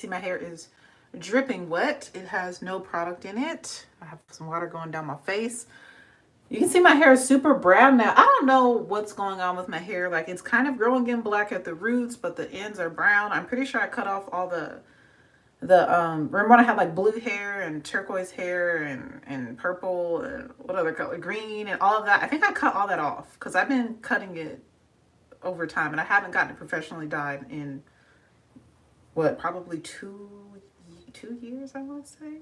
See, my hair is dripping wet. It has no product in it. I have some water going down my face. You can see my hair is super brown now. I don't know what's going on with my hair. Like, it's kind of growing in black at the roots, but the ends are brown. I'm pretty sure I cut off all the remember when I had like blue hair and turquoise hair and purple and what other color, green and all of that. I think I cut all that off because I've been cutting it over time and I haven't gotten it professionally dyed in what, probably two years, I want to say.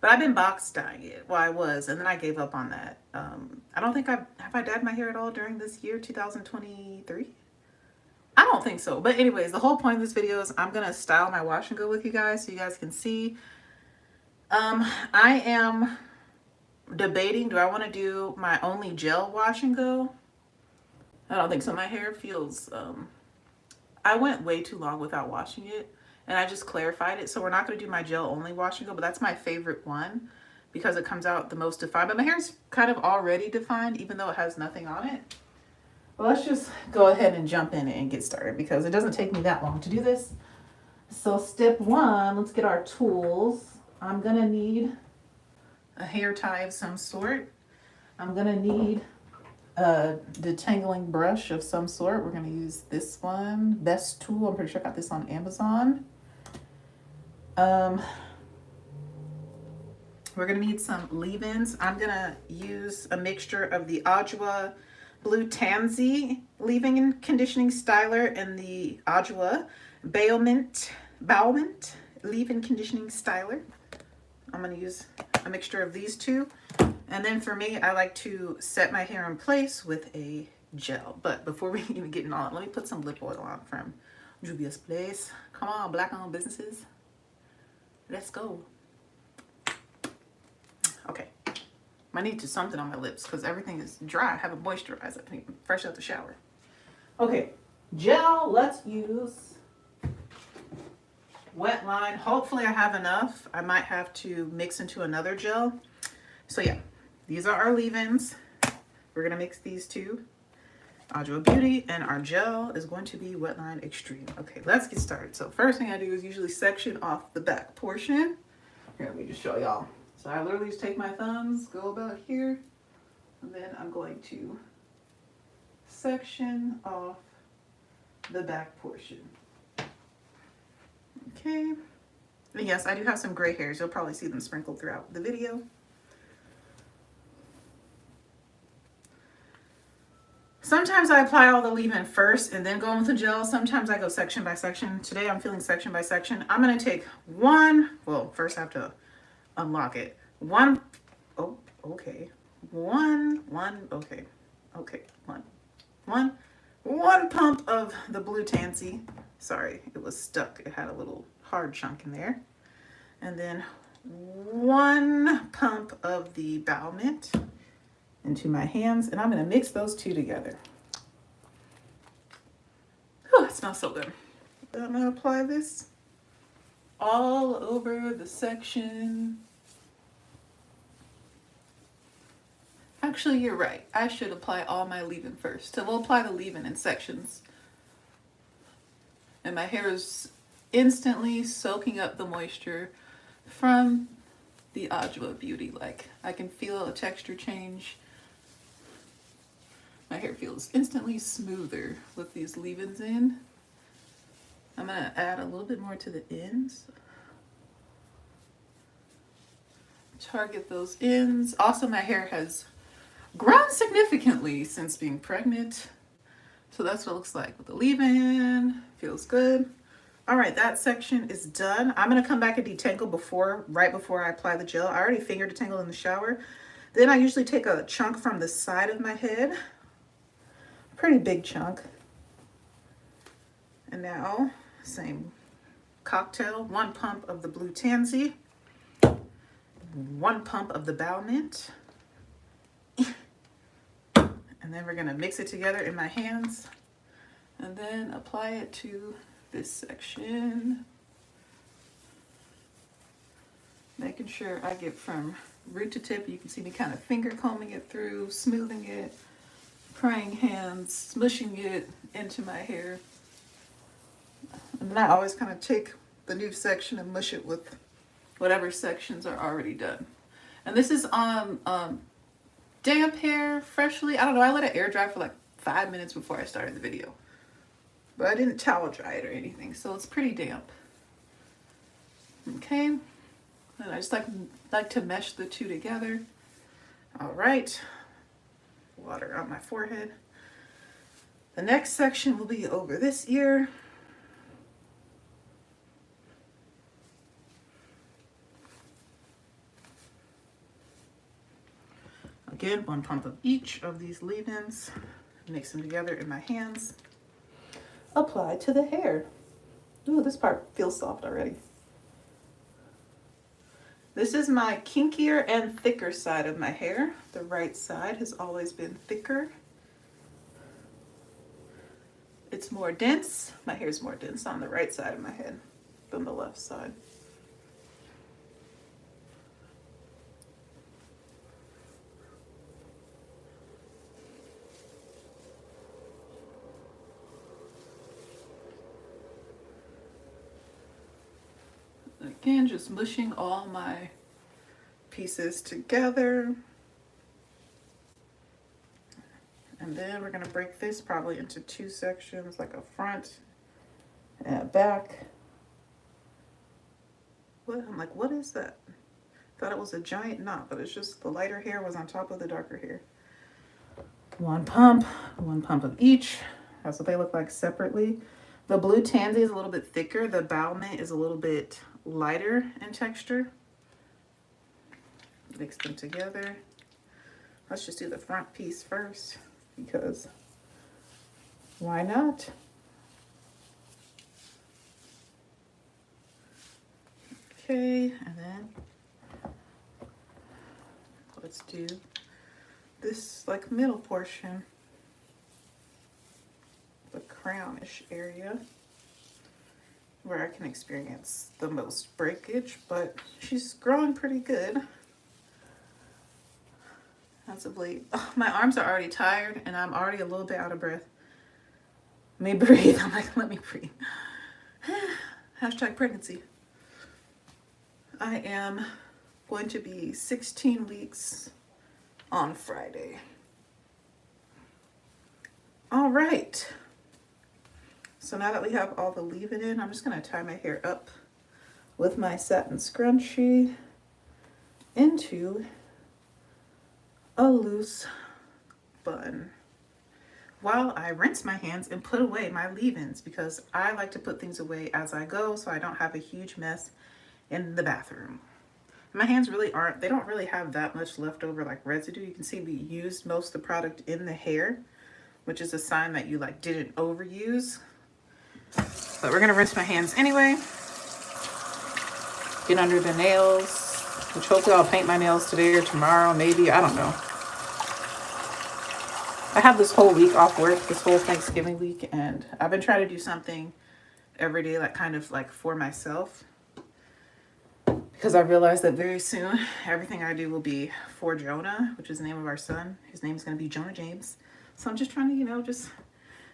But I've been box dyeing it. Well, I was, and then I gave up on that. I don't think I dyed my hair at all during this year, 2023. I don't think so. But anyways, the whole point of this video is I'm gonna style my wash and go with you guys so you guys can see. I am debating, do I want to do my only gel wash and go? I don't think so. My hair feels I went way too long without washing it and I just clarified it. So we're not going to do my gel only wash and go, but that's my favorite one because it comes out the most defined. But my hair's kind of already defined even though it has nothing on it. Well, let's just go ahead and jump in and get started because it doesn't take me that long to do this. So step one, let's get our tools. I'm going to need a hair tie of some sort. I'm going to need a detangling brush of some sort. We're going to use this one, Best Tool. I'm pretty sure I got this on Amazon. We're going to need some leave-ins. I'm going to use a mixture of the Adwoa Blue Tansy leave-in and conditioning styler and the Adwoa Baumant leave-in conditioning styler. I'm going to use a mixture of these two. And then for me, I like to set my hair in place with a gel. But before we even get in on it, let me put some lip oil on from Juvia's Place. Come on, black-owned businesses. Let's go. Okay. I need to something on my lips because everything is dry. I haven't moisturized it. Fresh out the shower. Okay. Gel, let's use wet line. Hopefully I have enough. I might have to mix into another gel. So yeah, these are our leave-ins. We're going to mix these two. Adwoa Beauty, and our gel is going to be Wetline Extreme. Okay, let's get started. So first thing I do is usually section off the back portion. Here, let me just show y'all. So I literally just take my thumbs, go about here, and then I'm going to section off the back portion. Okay. And yes, I do have some gray hairs. You'll probably see them sprinkled throughout the video. Sometimes I apply all the leave-in first and then go in with the gel. Sometimes I go section by section. Today I'm feeling section by section. I'm going to take one, well, first I have to unlock it. One, oh, okay. One pump of the Blue Tansy. Sorry, it was stuck. It had a little hard chunk in there. And then one pump of the Baumant into my hands, and I'm going to mix those two together. Oh, it smells so good. I'm going to apply this all over the section. Actually, you're right. I should apply all my leave-in first. So we'll apply the leave-in in sections. And my hair is instantly soaking up the moisture from the Adwoa Beauty. Like, I can feel a texture change. My hair feels instantly smoother with these leave-ins in. I'm going to add a little bit more to the ends. Target those ends. Also, my hair has grown significantly since being pregnant. So that's what it looks like with the leave-in. Feels good. All right, that section is done. I'm going to come back and detangle right before I apply the gel. I already finger detangled in the shower. Then I usually take a chunk from the side of my head. Pretty big chunk. And now, same cocktail. One pump of the Blue Tansy. One pump of the Baumant. And then we're going to mix it together in my hands. And then apply it to this section. Making sure I get from root to tip. You can see me kind of finger combing it through, smoothing it, praying hands, smushing it into my hair. And then I always kind of take the new section and mush it with whatever sections are already done. And this is on damp hair, freshly. I don't know, I let it air dry for like 5 minutes before I started the video. But I didn't towel dry it or anything, so it's pretty damp. Okay, and I just like to mesh the two together. All right, water on my forehead. The next section will be over this ear. Again, 1 pump of each of these leave-ins. Mix them together in my hands. Apply to the hair. Ooh, this part feels soft already. This is my kinkier and thicker side of my hair. The right side has always been thicker. It's more dense. My hair is more dense on the right side of my head than the left side. Again, just mushing all my pieces together. And then we're gonna break this probably into 2 sections, like a front and a back. What? I'm like, what is that? Thought it was a giant knot, but it's just the lighter hair was on top of the darker hair. 1 pump of each. That's what they look like separately. The blue tansy is a little bit thicker. The bow mint is a little bit lighter in texture. Mix them together. Let's just do the front piece first, because why not? Okay, and then let's do this like middle portion, the crownish area, where I can experience the most breakage, but she's growing pretty good. As of late. Oh, my arms are already tired and I'm already a little bit out of breath. Let me breathe. I'm like, let me breathe. Hashtag pregnancy. I am going to be 16 weeks on Friday. All right. So now that we have all the leave-in in, I'm just going to tie my hair up with my satin scrunchie into a loose bun while I rinse my hands and put away my leave-ins, because I like to put things away as I go so I don't have a huge mess in the bathroom. My hands really aren't, they don't really have that much leftover like residue. You can see we used most of the product in the hair, which is a sign that you like didn't overuse. But we're gonna rinse my hands anyway. Get under the nails, which hopefully I'll paint my nails today or tomorrow, maybe, I don't know. I have this whole week off work, this whole Thanksgiving week, and I've been trying to do something every day, like kind of like for myself, because I realized that very soon everything I do will be for Jonah, which is the name of our son. His name is going to be Jonah James. So I'm just trying to, you know, just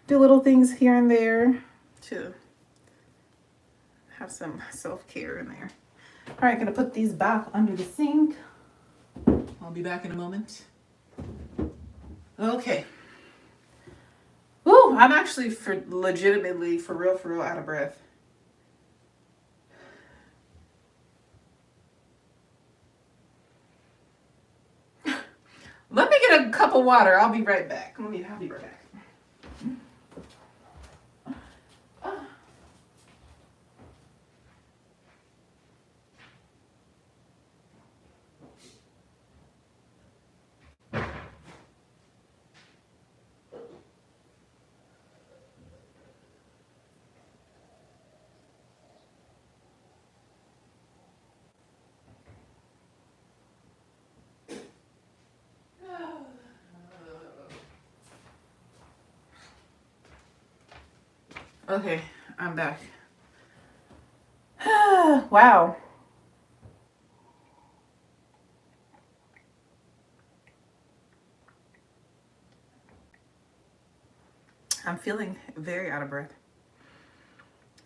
do little things here and there to have some self-care in there. All right, gonna put these back under the sink. I'll be back in a moment. Okay. Woo, I'm actually legitimately, for real, out of breath. Let me get a cup of water. I'll be right back. I'll be right back. Okay, I'm back. Wow. I'm feeling very out of breath,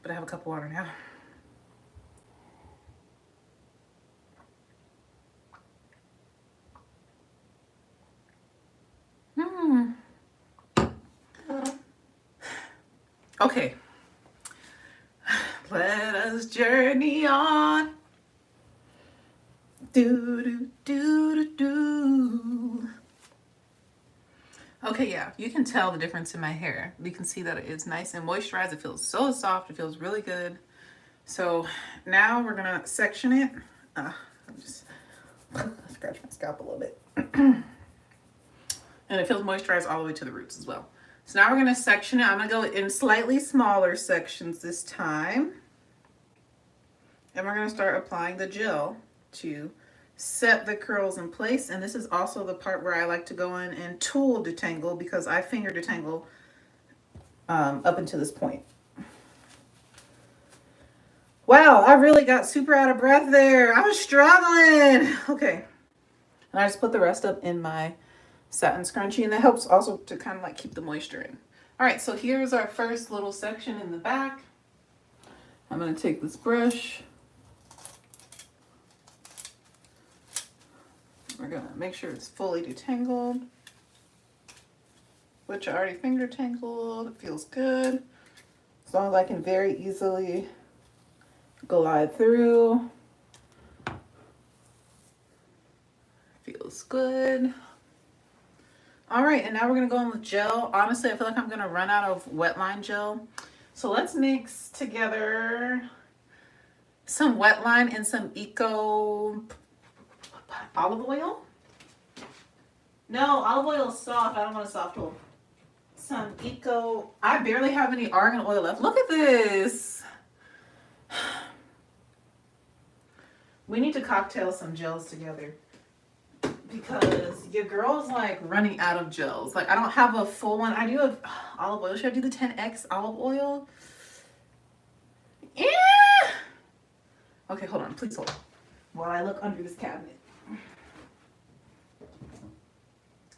but I have a cup of water now. Okay. Let us journey on. Do, do, do, do, do. Okay, yeah, you can tell the difference in my hair. You can see that it's nice and moisturized. It feels so soft. It feels really good. So now we're gonna section it. I'm just scratch my scalp a little bit. And it feels moisturized all the way to the roots as well. So now we're gonna section it. I'm gonna go in slightly smaller sections this time. And we're gonna start applying the gel to set the curls in place. And this is also the part where I like to go in and tool detangle because I finger detangle up until this point. Wow, I really got super out of breath there. I was struggling. Okay. And I just put the rest up in my satin scrunchie, and that helps also to kind of like keep the moisture in. All right, so here's our first little section in the back. I'm gonna take this brush. We're gonna make sure it's fully detangled, which I already finger tangled. It feels good. As long as I can very easily glide through. Feels good. All right, and now we're gonna go in with gel. Honestly, I feel like I'm gonna run out of wetline gel. So let's mix together some wetline and some Eco olive oil. No, olive oil is soft. I don't want a soft oil. Some Eco. I barely have any argan oil left. Look at this. We need to cocktail some gels together because your girl's like running out of gels. Like I don't have a full one. I do have olive oil. Should I do the 10X olive oil? Yeah. Okay, hold on. Please hold. While I look under this cabinet.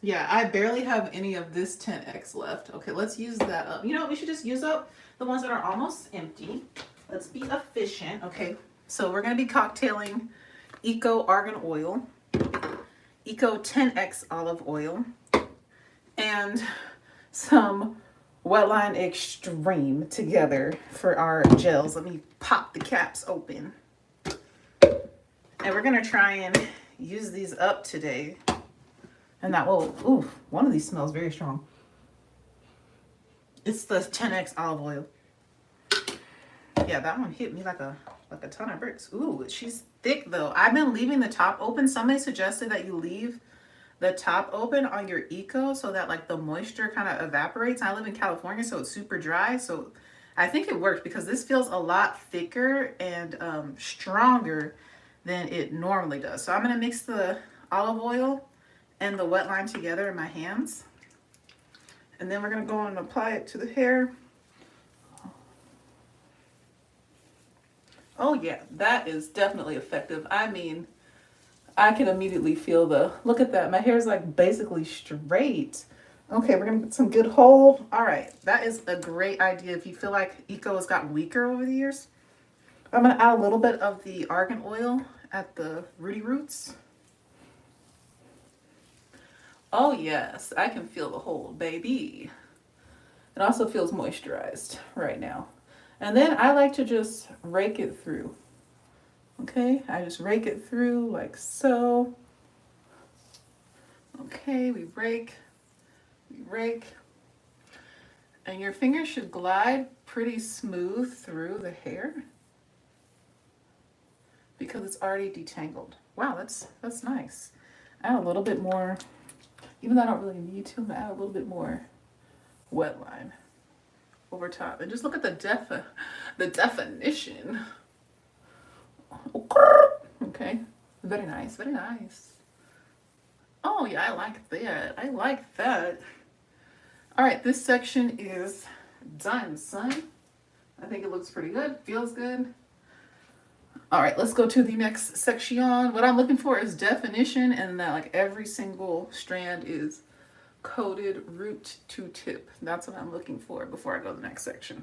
Yeah, I barely have any of this 10X left. Okay, let's use that up. You know, we should just use up the ones that are almost empty. Let's be efficient. Okay, so we're going to be cocktailing Eco Argan Oil, Eco 10X Olive Oil, and some Wetline Extreme together for our gels. Let me pop the caps open. And we're going to try and use these up today. And that will, ooh, one of these smells very strong. It's the 10X olive oil. Yeah, that one hit me like a ton of bricks. Ooh, she's thick though. I've been leaving the top open. Somebody suggested that you leave the top open on your Eco so that like the moisture kind of evaporates. I live in California, so it's super dry. So I think it works because this feels a lot thicker and stronger than it normally does. So I'm gonna mix the olive oil and the wet line together in my hands. And then we're gonna go and apply it to the hair. Oh yeah, that is definitely effective. I mean, I can immediately feel look at that. My hair is like basically straight. Okay, we're gonna get some good hold. All right, that is a great idea. If you feel like Eco has got weaker over the years, I'm gonna add a little bit of the argan oil at the rooty roots. Oh yes, I can feel the hold, baby. It also feels moisturized right now. And then I like to just rake it through. Okay, I just rake it through like so. Okay, we rake. And your fingers should glide pretty smooth through the hair because it's already detangled. Wow, that's nice. Add a little bit more, even though I don't really need to, I'm gonna add a little bit more wet line over top. And just look at the definition. Okay, very nice, very nice. Oh yeah, I like that. I like that. All right, this section is done, son. I think it looks pretty good, feels good. All right, let's go to the next section. What I'm looking for is definition and that like every single strand is coated root to tip. That's what I'm looking for before I go to the next section.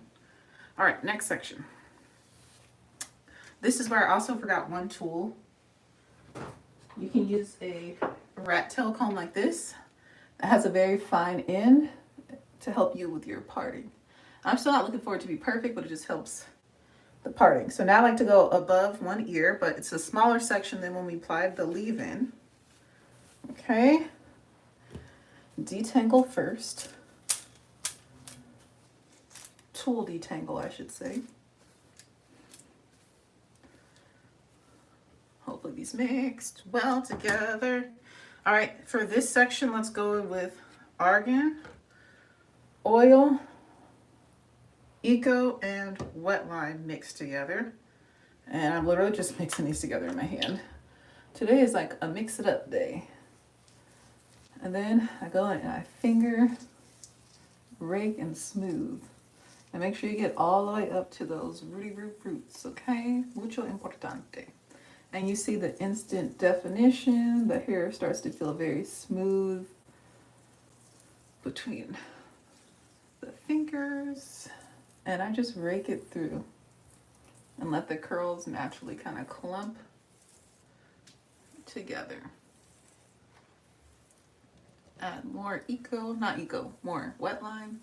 All right, next section. This is where I also forgot one tool. You can use a rat tail comb like this that has a very fine end to help you with your parting. I'm still not looking for it to be perfect, but it just helps the parting. So now I like to go above one ear, but it's a smaller section than when we applied the leave-in. Okay. Detangle first. Tool detangle, I should say. Hopefully these mixed well together. All right, for this section, let's go with argan, oil, eco, and wetline mixed together. And I'm literally just mixing these together in my hand. Today is like a mix it up day. And then I go and I finger, rake, and smooth. And make sure you get all the way up to those rooty root roots, okay? Mucho importante. And you see the instant definition. The hair starts to feel very smooth between the fingers. And I just rake it through and let the curls naturally kind of clump together. Add more more wetline.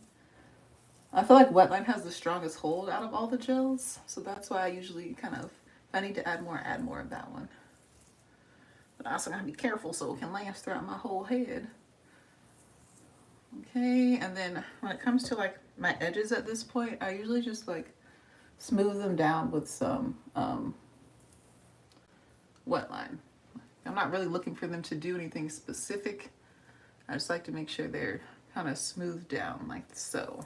I feel like wetline has the strongest hold out of all the gels, so that's why I usually kind of, if I need to add more of that one. But I also gotta be careful so it can last throughout my whole head. Okay, and then when it comes to like my edges at this point, I usually just like smooth them down with some wetline. I'm not really looking for them to do anything specific. I just like to make sure they're kind of smoothed down like so.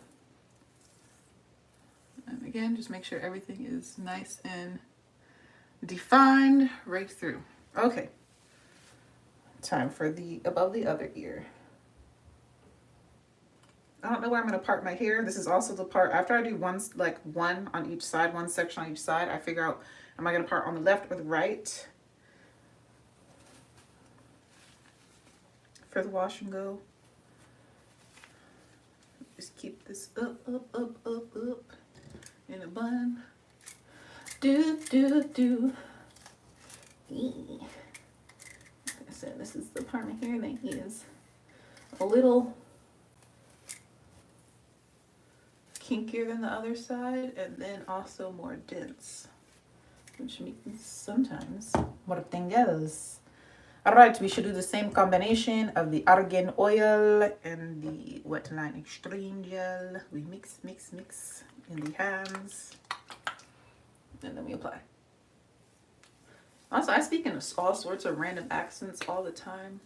And again, just make sure everything is nice and defined right through. Okay. Time for the above the other ear. I don't know where I'm going to part my hair. This is also the part after I do one on each side, one section on each side. I figure out, am I going to part on the left or the right for the wash and go. Just keep this up in a bun. Like I said, this is the part of my hair that is a little kinkier than the other side, and then also more dense, which means sometimes more tingles. All right, we should do the same combination of the argan oil and the wetline extreme gel. We mix in the hands, and then we apply. Also, I speak in all sorts of random accents all the time.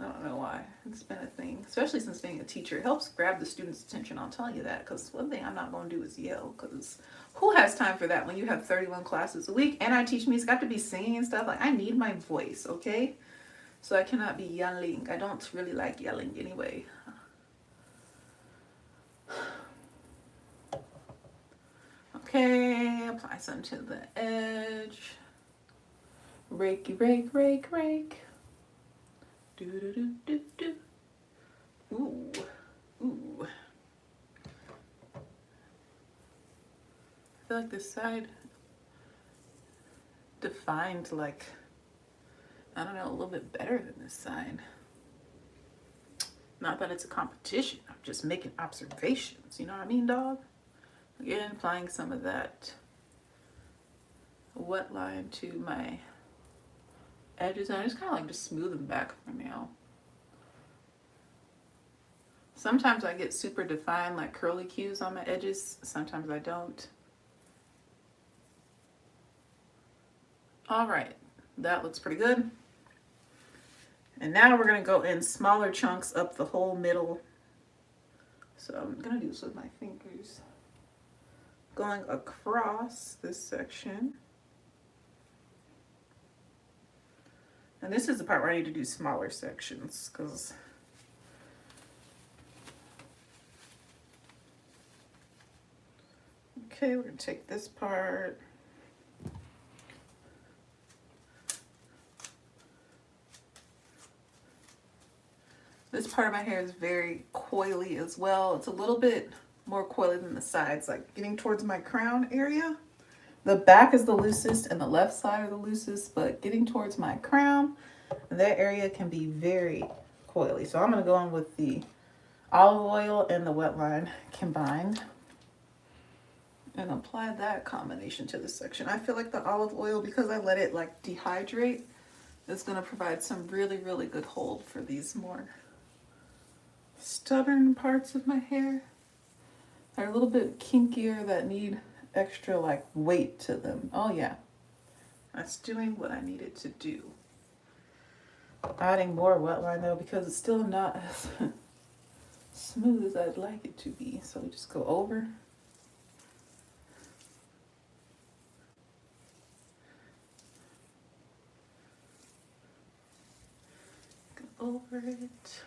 I don't know why. It's been a thing, especially since being a teacher. It helps grab the students' attention, I'll tell you that, because one thing I'm not going to do is yell, because who has time for that when you have 31 classes a week and I teach music? I have to be singing and stuff. Like, I need my voice, okay? So I cannot be yelling. I don't really like yelling anyway. Okay, apply some to the edge. Rakey, rake, rake, rake. Do do do do do. Ooh, ooh. I feel like this side defined like, I don't know, a little bit better than this side. Not that it's a competition. I'm just making observations. You know what I mean, dog? Again, applying some of that wet line to my edges, and I just kind of like to smooth them back for now. Sometimes I get super defined like curly cues on my edges. Sometimes I don't. All right, that looks pretty good. And now we're gonna go in smaller chunks up the whole middle. So I'm gonna do this with my fingers. Going across this section. And this is the part where I need to do smaller sections, because okay, we're gonna take this part. This part of my hair is very coily as well. It's a little bit more coily than the sides, like getting towards my crown area. The back is the loosest and the left side are the loosest, but getting towards my crown, that area can be very coily. So I'm gonna go in with the olive oil and the wet line combined, and apply that combination to this section. I feel like the olive oil, because I let it like dehydrate, is going to provide some really, really good hold for these more stubborn parts of my hair. They're a little bit kinkier, that need extra like weight to them. Oh yeah, that's doing what I need it to do. Adding more wet line though, because it's still not as smooth as I'd like it to be. So we just go over. Go over it.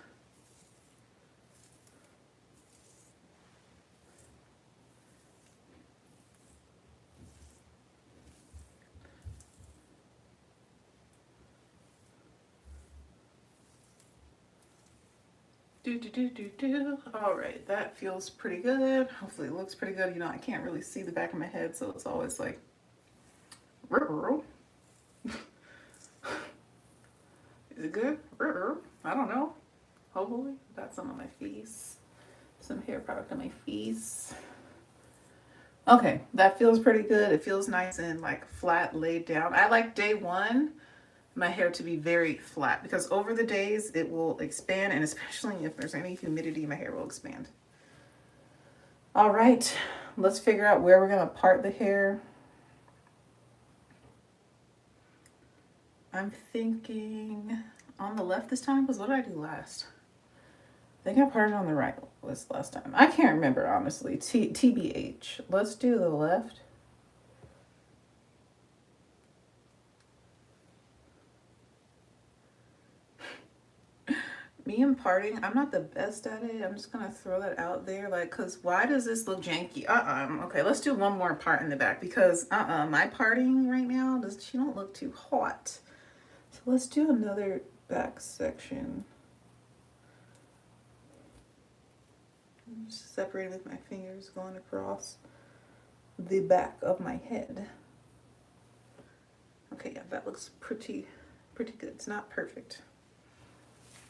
All right, that feels pretty good. Hopefully it looks pretty good. You know, I can't really see the back of my head, so it's always like, is it good? I don't know. Hopefully. Got some on my face. Some hair product on my face. Okay, that feels pretty good. It feels nice and like flat, laid down. I like day one my hair to be very flat, because over the days it will expand, and especially if there's any humidity, my hair will expand. All right, let's figure out where we're gonna part the hair. I'm thinking on the left this time, because what did I do last? I think I parted on the right last time. I can't remember, honestly. TBH. Let's do the left. Me and parting, I'm not the best at it. I'm just gonna throw that out there, like, cause why does this look janky? Okay, let's do one more part in the back, because my parting right now, she don't look too hot. So let's do another back section. I'm just separating with my fingers, going across the back of my head. Okay, yeah, that looks pretty good. It's not perfect,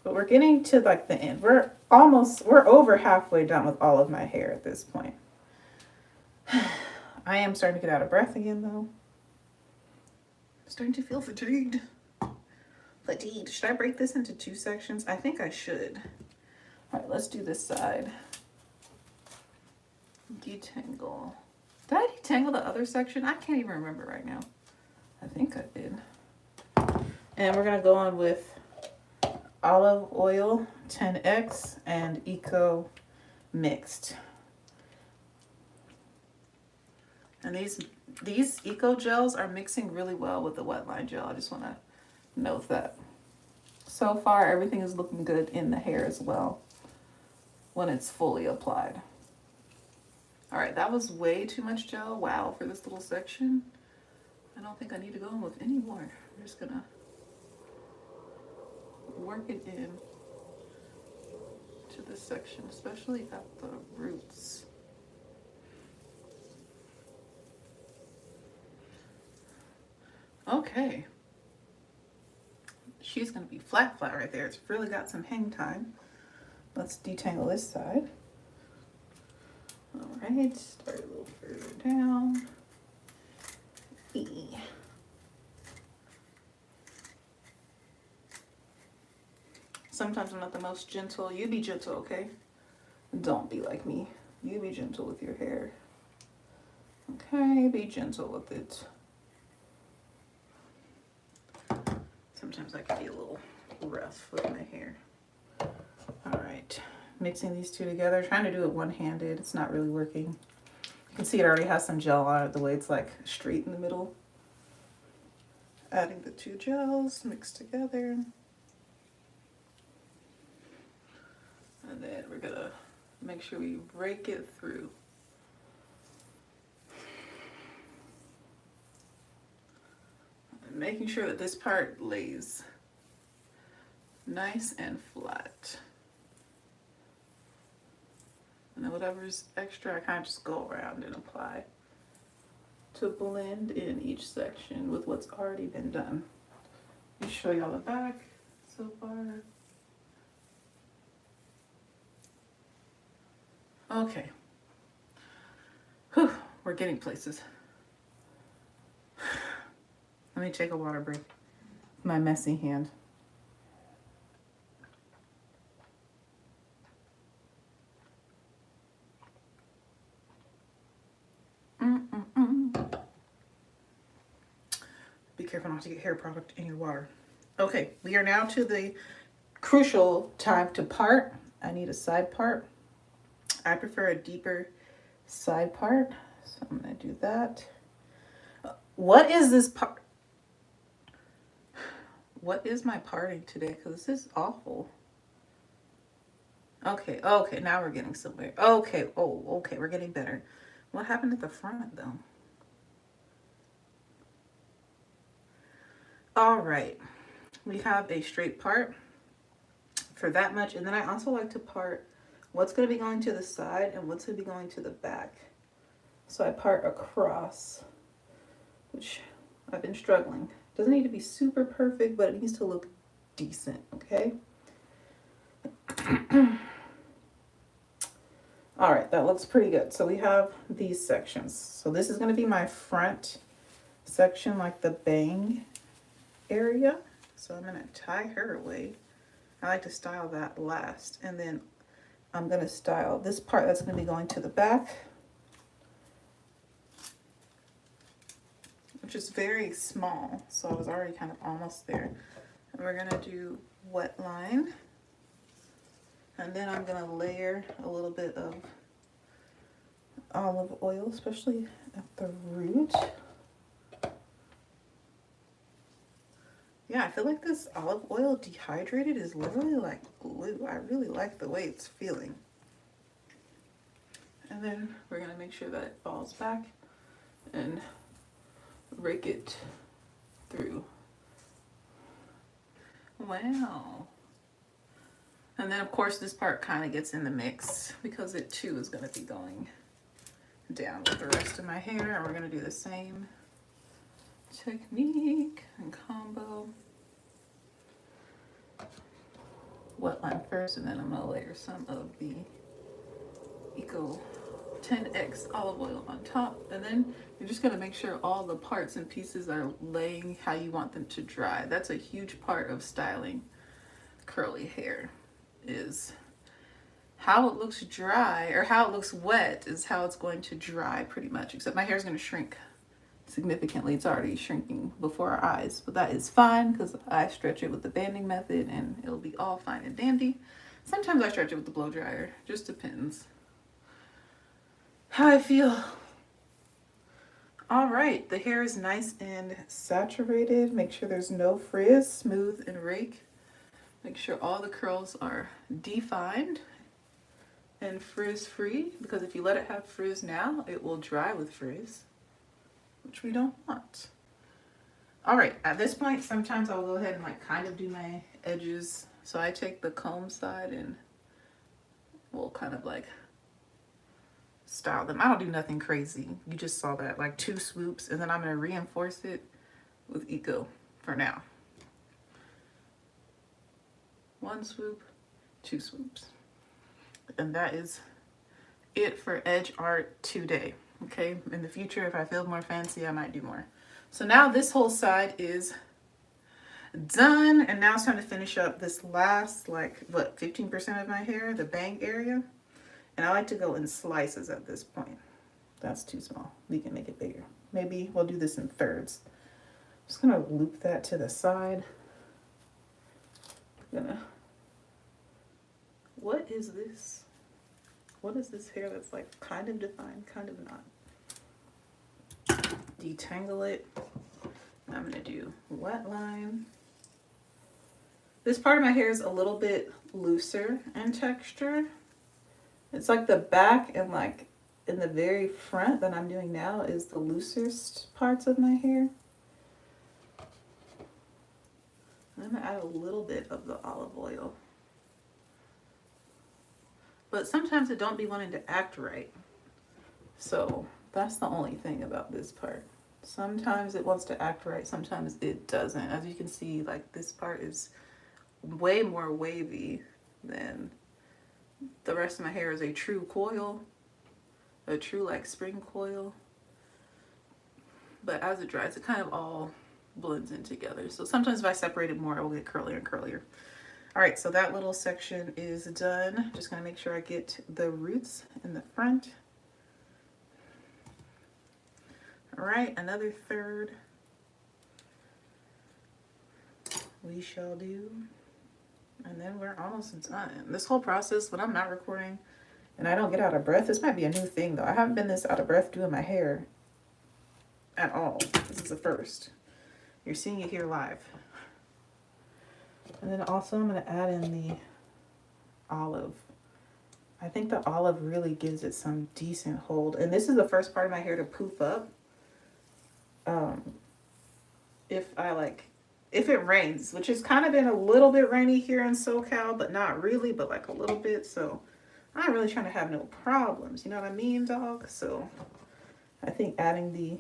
but we're getting to like the end. We're over halfway done with all of my hair at this point. I am starting to get out of breath again though. I'm starting to feel fatigued. Should I break this into two sections? I think I should. All right, let's do this side. Detangle. Did I detangle the other section? I can't even remember right now. I think I did. And we're gonna go on with olive oil 10X and Eco mixed. And these Eco gels are mixing really well with the wet line gel. I just want to note that. So far, everything is looking good in the hair as well when it's fully applied. All right, that was way too much gel. Wow, for this little section. I don't think I need to go in with any more. I'm just gonna work it in to this section, especially at the roots. Okay. She's gonna be flat right there. It's really got some hang time. Let's detangle this side. All right, start a little further down. Sometimes I'm not the most gentle. You be gentle, okay? Don't be like me. You be gentle with your hair. Okay, be gentle with it. Sometimes I can be a little rough with my hair. All right, mixing these two together, trying to do it one-handed. It's not really working. You can see it already has some gel on it, the way it's like straight in the middle. Adding the two gels mixed together. And then we're gonna make sure we rake it through. And making sure that this part lays nice and flat. And then whatever's extra, I kind of just go around and apply to blend in each section with what's already been done. Let me show y'all the back so far. Okay. Whew, we're getting places. Let me take a water break. My messy hand. Be careful not to get hair product in your water. Okay, we are now to the crucial time to part. I need a side part. I prefer a deeper side part, so I'm gonna do that. What is this part? What is my parting today? Because this is awful. Okay, okay, now we're getting somewhere. Okay, oh, okay, we're getting better. What happened at the front though? All right, we have a straight part for that much, and then I also like to part what's going to be going to the side and what's going to be going to the back. So I part across, which I've been struggling. Doesn't need to be super perfect, but it needs to look decent, okay? All right, that looks pretty good. So we have these sections. So this is going to be my front section, like the bang area. So I'm going to tie her away. I like to style that last. And then I'm going to style this part that's going to be going to the back, which is very small. So I was already kind of almost there. And we're going to do wet line. And then I'm going to layer a little bit of olive oil, especially at the root. Yeah, I feel like this olive oil dehydrated is literally like glue. I really like the way it's feeling. And then we're going to make sure that it falls back and rake it through. Wow. And then of course this part kind of gets in the mix because it too is going to be going down with the rest of my hair, and we're going to do the same technique and combo. Wet line first, and then I'm going to layer some of the Eco 10X olive oil on top, and then you're just going to make sure all the parts and pieces are laying how you want them to dry. That's a huge part of styling curly hair, is how it looks dry, or how it looks wet is how it's going to dry pretty much, except my hair is going to shrink significantly. It's already shrinking before our eyes, but that is fine because I stretch it with the banding method and it'll be all fine and dandy. Sometimes I stretch it with the blow dryer, just depends how I feel. All right, the hair is nice and saturated. Make sure there's no frizz, smooth and rake. Make sure all the curls are defined and frizz free, because if you let it have frizz now, it will dry with frizz, which we don't want. All right, at this point, sometimes I'll go ahead and like kind of do my edges. So I take the comb side and we'll kind of like style them. I don't do nothing crazy. You just saw that, like 2 swoops, and then I'm gonna reinforce it with Eco for now. 1 swoop, 2 swoops. And that is it for edge art today. Okay, in the future, if I feel more fancy, I might do more. So now this whole side is done, and now it's time to finish up this last, like, what, 15% of my hair, the bang area. And I like to go in slices at this point. That's too small. We can make it bigger. Maybe we'll do this in thirds. I'm just gonna loop that to the side. What is this? What is this hair that's like kind of defined, kind of not? Detangle it. I'm gonna do wet line. This part of my hair is a little bit looser in texture. It's like the back and like in the very front that I'm doing now is the loosest parts of my hair. I'm gonna add a little bit of the olive oil. But sometimes it don't be wanting to act right. So that's the only thing about this part. Sometimes it wants to act right, sometimes it doesn't. As you can see, like this part is way more wavy than The rest of my hair is a true coil, a true like spring coil. But as it dries, it kind of all blends in together. So sometimes if I separate it more, it will get curlier and curlier. All right, so that little section is done. Just gonna make sure I get the roots in the front. All right, another third we shall do. And then we're almost done. This whole process, when I'm not recording and I don't get out of breath, this might be a new thing though. I haven't been this out of breath doing my hair at all. This is the first. You're seeing it here live. And then also I'm going to add in the olive. I think the olive really gives it some decent hold. And this is the first part of my hair to poof up. If it rains, which has kind of been a little bit rainy here in SoCal, but not really, but like a little bit. So I'm not really trying to have no problems. You know what I mean, dog? So I think adding the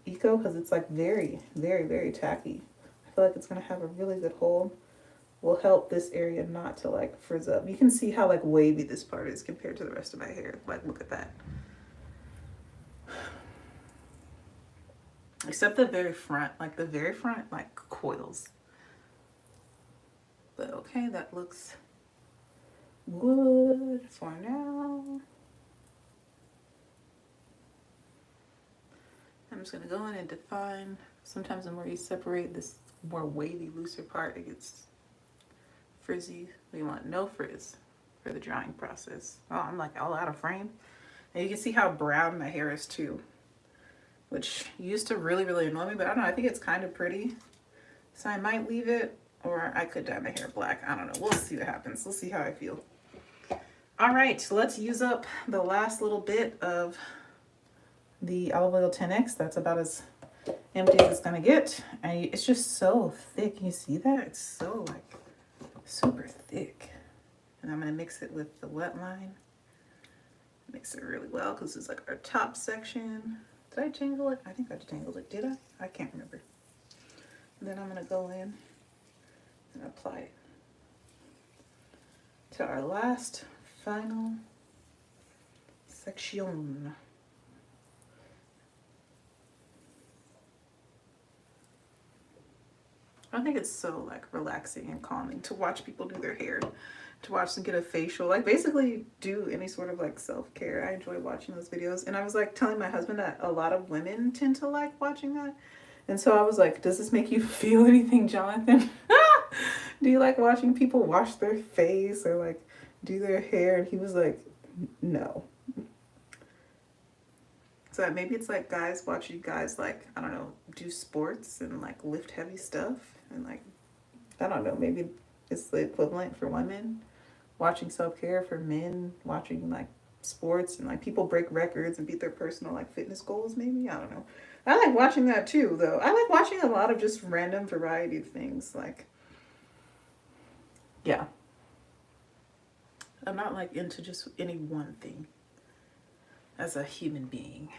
Eco, because it's like very, very, very tacky. I feel like it's going to have a really good hold. Will help this area not to like frizz up. You can see how like wavy this part is compared to the rest of my hair. Like, look at that. Except the very front, like coils. But okay, that looks good for now. I'm just gonna go in and define. Sometimes the more you separate this more wavy, looser part, it gets frizzy. We want no frizz for the drying process. Oh, I'm like all out of frame. And you can see how brown my hair is too, which used to really, really annoy me, but I don't know, I think it's kind of pretty. So I might leave it, or I could dye my hair black. I don't know, we'll see what happens. We'll see how I feel. All right, so let's use up the last little bit of the olive oil 10X. That's about as empty as it's gonna get. And it's just so thick, you see that? It's so like super thick. And I'm gonna mix it with the wet line. Mix it really well because it's like our top section. Did I jangle it? I think I jangled it. Did I? I can't remember. And then I'm gonna go in and apply it to our last final section. I think it's so like relaxing and calming to watch people do their hair, to watch them get a facial, like basically do any sort of like self-care. I enjoy watching those videos. And I was like telling my husband that a lot of women tend to like watching that. And so I was like, does this make you feel anything, Jonathan? Do you like watching people wash their face or like do their hair? And he was like, no. So maybe it's like guys watching guys like, I don't know, do sports and like lift heavy stuff. And like, I don't know, maybe it's the equivalent for women. Watching self-care for men, watching like sports and like people break records and beat their personal like fitness goals maybe. I don't know. I like watching that too though. I like watching a lot of just random variety of things. Like, yeah. I'm not like into just any one thing as a human being.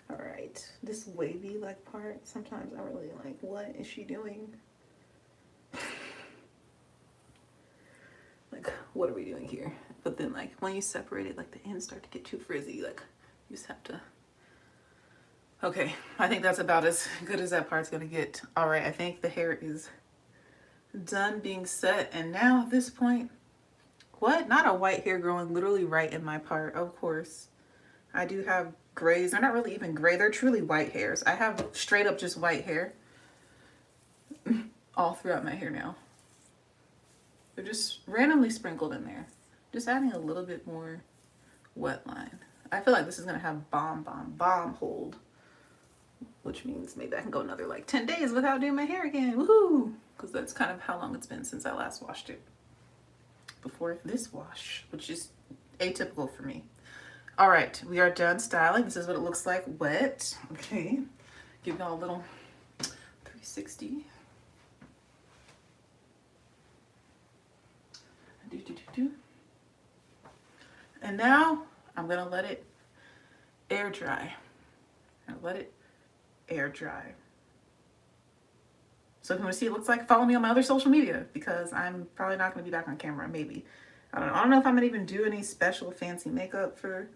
All right, this wavy like part, sometimes I really like, what is she doing? Like, what are we doing here? But then like when you separate it, like the ends start to get too frizzy, like you just have to. Okay, I think that's about as good as that part's gonna get. All right, I think the hair is done being set. And now at this point, what? Not a white hair growing literally right in my part, of course. I do have grays. They're not really even gray. They're truly white hairs. I have straight up just white hair all throughout my hair now. They're just randomly sprinkled in there. Just adding a little bit more wet line. I feel like this is going to have bomb hold. Which means maybe I can go another like 10 days without doing my hair again. Woohoo! Because that's kind of how long it's been since I last washed it. Before this wash, which is atypical for me. All right, we are done styling. This is what it looks like wet. Okay, give y'all a little 360. And now I'm gonna let it air dry. Let it air dry. So if you want to see what it looks like, follow me on my other social media because I'm probably not gonna be back on camera, maybe. I don't know if I'm gonna even do any special fancy makeup for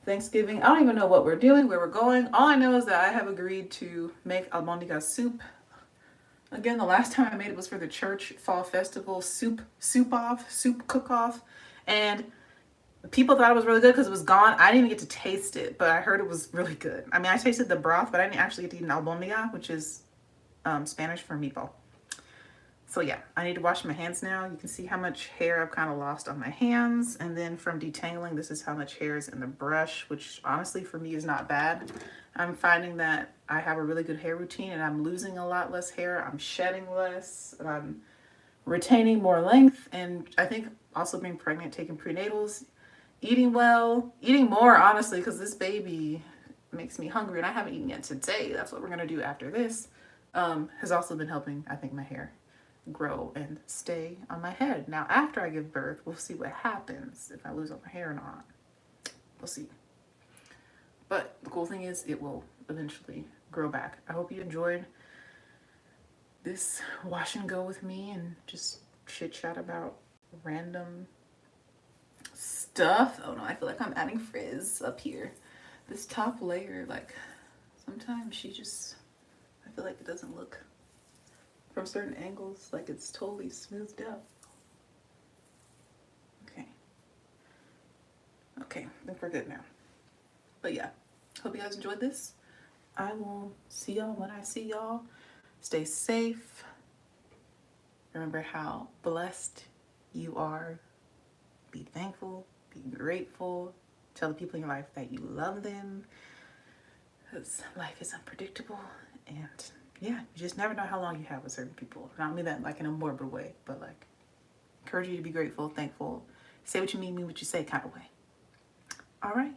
Thanksgiving. I don't even know what we're doing, where we're going. All I know is that I have agreed to make albondiga soup. Again, the last time I made it was for the church fall festival soup cook off, and people thought it was really good because it was gone. I didn't even get to taste it, but I heard it was really good. I mean, I tasted the broth, but I didn't actually get to eat an albondiga, which is Spanish for meatball. So yeah, I need to wash my hands now. You can see how much hair I've kind of lost on my hands. And then from detangling, this is how much hair is in the brush, which honestly for me is not bad. I'm finding that I have a really good hair routine and I'm losing a lot less hair. I'm shedding less, and I'm retaining more length. And I think also being pregnant, taking prenatals, eating well, eating more, honestly, because this baby makes me hungry and I haven't eaten yet today. That's what we're going to do after this. Has also been helping, I think, my hair grow and stay on my head. Now, after I give birth, we'll see what happens, if I lose all my hair or not. We'll see. But the cool thing is it will eventually grow back. I hope you enjoyed this wash and go with me and just chit chat about random stuff. Oh no, I feel like I'm adding frizz up here. This top layer, like, sometimes I feel like it doesn't look from certain angles like it's totally smoothed out. Okay, I think we're good now. But yeah, hope you guys enjoyed this. I will see y'all when I see y'all. Stay safe. Remember how blessed you are. Be thankful, be grateful. Tell the people in your life that you love them, because life is unpredictable. And yeah, you just never know how long you have with certain people. And I don't mean that like in a morbid way, but like encourage you to be grateful, thankful, say what you mean what you say kind of way. All right.